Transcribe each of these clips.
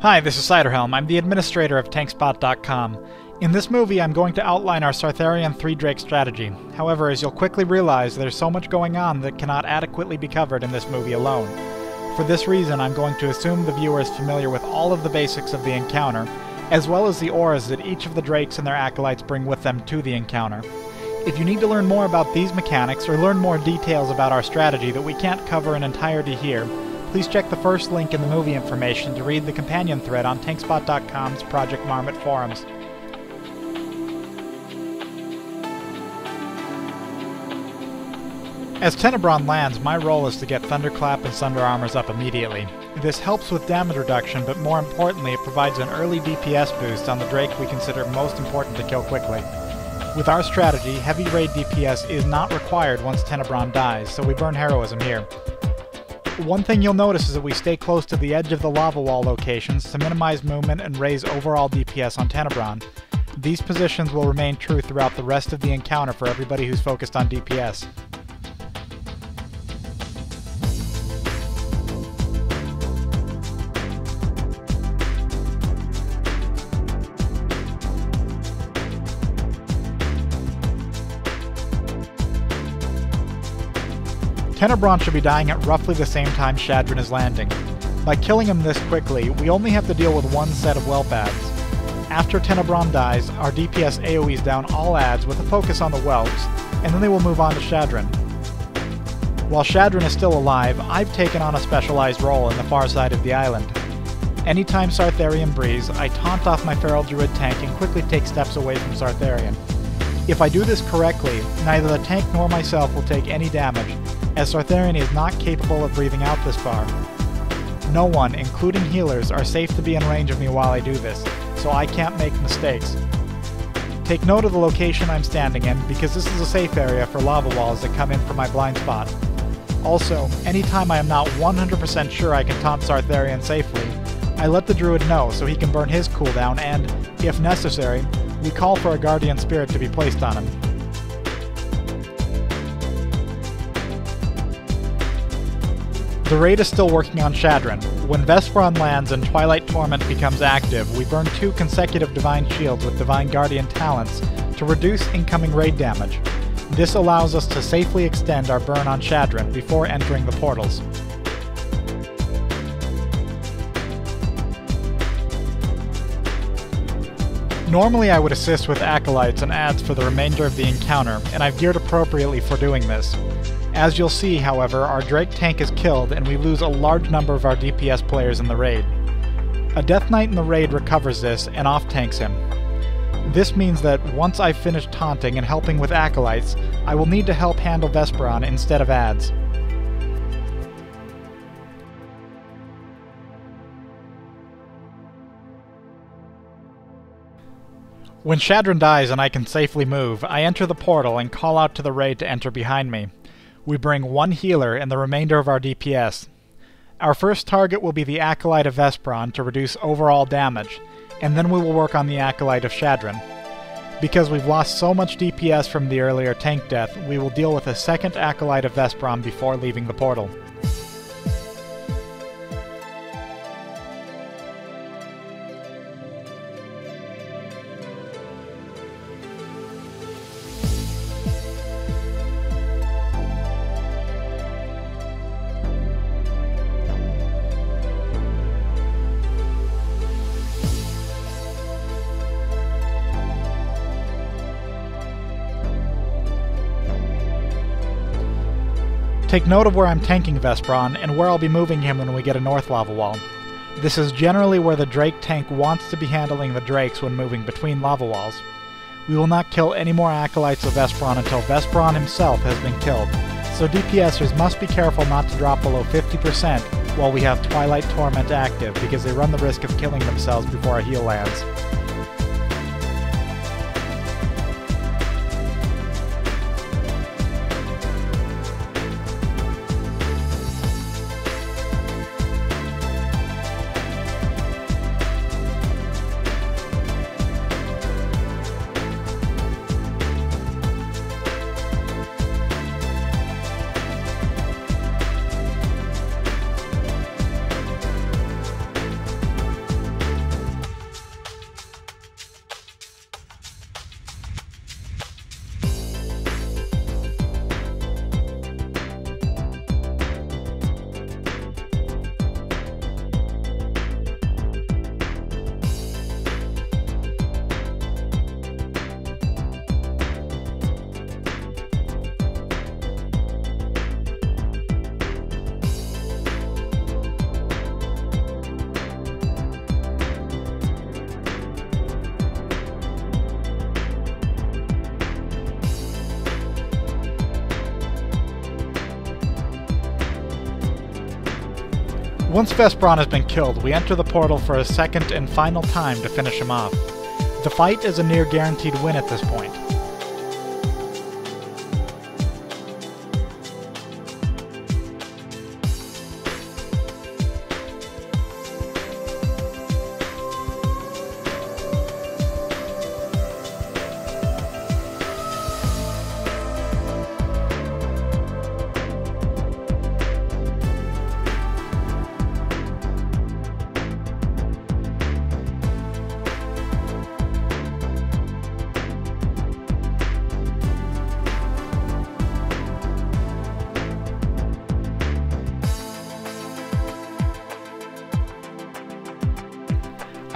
Hi, this is Ciderhelm. I'm the administrator of TankSpot's.com. In this movie, I'm going to outline our Sartharion 3-Drake strategy. However, as you'll quickly realize, there's so much going on that cannot adequately be covered in this movie alone. For this reason, I'm going to assume the viewer is familiar with all of the basics of the encounter, as well as the auras that each of the Drakes and their acolytes bring with them to the encounter. If you need to learn more about these mechanics or learn more details about our strategy that we can't cover in entirety here, please check the first link in the movie information to read the companion thread on TankSpot.com's Project Marmot forums. As Tenebron lands, my role is to get Thunderclap and Sunder Armors up immediately. This helps with damage reduction, but more importantly, it provides an early DPS boost on the Drake we consider most important to kill quickly. With our strategy, heavy raid DPS is not required once Tenebron dies, so we burn heroism here. One thing you'll notice is that we stay close to the edge of the lava wall locations to minimize movement and raise overall DPS on Tenebron. These positions will remain true throughout the rest of the encounter for everybody who's focused on DPS. Tenebron should be dying at roughly the same time Shadron is landing. By killing him this quickly, we only have to deal with one set of whelp adds. After Tenebron dies, our DPS AoEs down all adds with a focus on the whelps, and then they will move on to Shadron. While Shadron is still alive, I've taken on a specialized role in the far side of the island. Anytime Sartharion breathes, I taunt off my Feral Druid tank and quickly take steps away from Sartharion. If I do this correctly, neither the tank nor myself will take any damage, as Sartharion is not capable of breathing out this far. No one, including healers, are safe to be in range of me while I do this, so I can't make mistakes. Take note of the location I'm standing in, because this is a safe area for lava walls that come in from my blind spot. Also, anytime I am not 100% sure I can taunt Sartharion safely, I let the druid know so he can burn his cooldown and, if necessary, we call for a guardian spirit to be placed on him. The raid is still working on Shadron. When Vespron lands and Twilight Torment becomes active, we burn 2 consecutive Divine Shields with Divine Guardian talents to reduce incoming raid damage. This allows us to safely extend our burn on Shadron before entering the portals. Normally I would assist with acolytes and adds for the remainder of the encounter, and I've geared appropriately for doing this. As you'll see, however, our Drake tank is killed and we lose a large number of our DPS players in the raid. A Death Knight in the raid recovers this and off-tanks him. This means that once I've finished taunting and helping with acolytes, I will need to help handle Vesperon instead of adds. When Shadron dies and I can safely move, I enter the portal and call out to the raid to enter behind me. We bring 1 healer and the remainder of our DPS. Our first target will be the Acolyte of Vesperon to reduce overall damage, and then we will work on the Acolyte of Shadron. Because we've lost so much DPS from the earlier tank death, we will deal with a second Acolyte of Vesperon before leaving the portal. Take note of where I'm tanking Vesperon and where I'll be moving him when we get a north lava wall. This is generally where the Drake tank wants to be handling the Drakes when moving between lava walls. We will not kill any more acolytes of Vesperon until Vesperon himself has been killed, so DPSers must be careful not to drop below 50% while we have Twilight Torment active, because they run the risk of killing themselves before a heal lands. Once Vespron has been killed, we enter the portal for a second and final time to finish him off. The fight is a near guaranteed win at this point.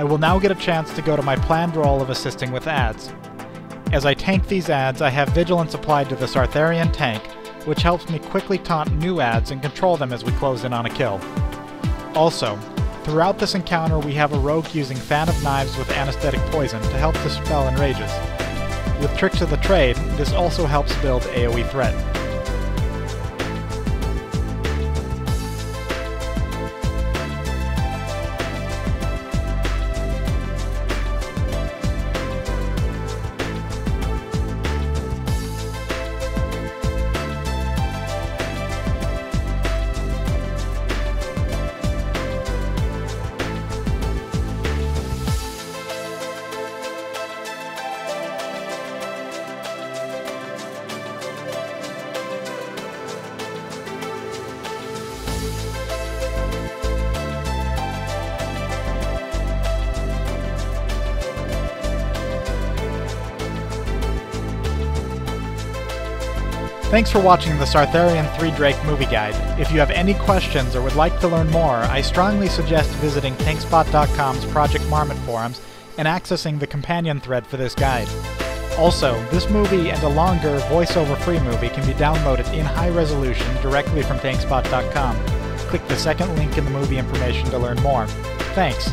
I will now get a chance to go to my planned role of assisting with ads. As I tank these ads, I have Vigilance applied to the Sartharion tank, which helps me quickly taunt new ads and control them as we close in on a kill. Also, throughout this encounter we have a rogue using Fan of Knives with anesthetic poison to help dispel enrages. With Tricks of the Trade, this also helps build AoE threat. Thanks for watching the Sartharion 3 Drake movie guide. If you have any questions or would like to learn more, I strongly suggest visiting TankSpot.com's Project Marmot forums and accessing the companion thread for this guide. Also, this movie and a longer voiceover-free movie can be downloaded in high resolution directly from TankSpot.com. Click the second link in the movie information to learn more. Thanks!